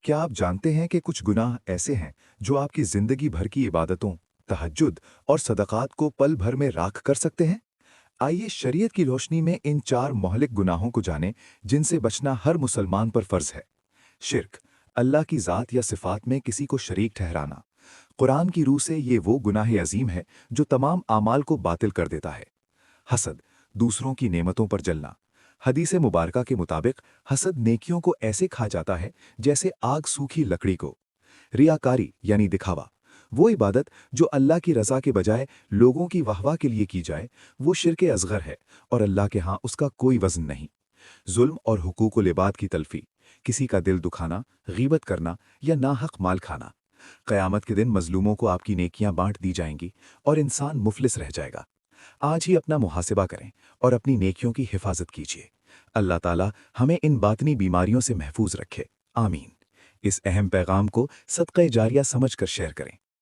क्या आप जानते हैं कि कुछ गुनाह ऐसे हैं जो आपकी जिंदगी भर की इबादतों, तहज्जुद और सदक़ात को पल भर में राख कर सकते हैं? आइए शरीयत की रोशनी में इन 4 मोहलिक गुनाहों को जानें जिनसे बचना हर मुसलमान पर फ़र्ज़ है। शिर्क, अल्लाह की ज़ात या सिफ़ात में किसी को शरीक ठहराना। कुरान की रूह से ये वो गुनाह अज़ीम है जो तमाम आमाल को बातिल कर देता है। हसद, दूसरों की नेमतों पर जलना। हदीस मुबारका के मुताबिक हसद नेकियों को ऐसे खा जाता है जैसे आग सूखी लकड़ी को। रियाकारी यानी दिखावा, वो इबादत जो अल्लाह की रज़ा के बजाय लोगों की वाहवाह के लिए की जाए, वो शिर्क असग़र है और अल्लाह के यहाँ उसका कोई वज़न नहीं। जुल्म और हुकूकुल इबाद की तलफ़ी, किसी का दिल दुखाना, गीबत करना या नाहक माल खाना। क़यामत के दिन मज़लूमों को आपकी नेकियां बांट दी जाएंगी और इंसान मुफलिस रह जाएगा। आज ही अपना मुहासिबा करें और अपनी नेकियों की हिफाजत कीजिए। अल्लाह ताला हमें इन बातनी बीमारियों से महफूज रखे। आमीन। इस अहम पैगाम को सदक़े जारिया समझकर शेयर करें।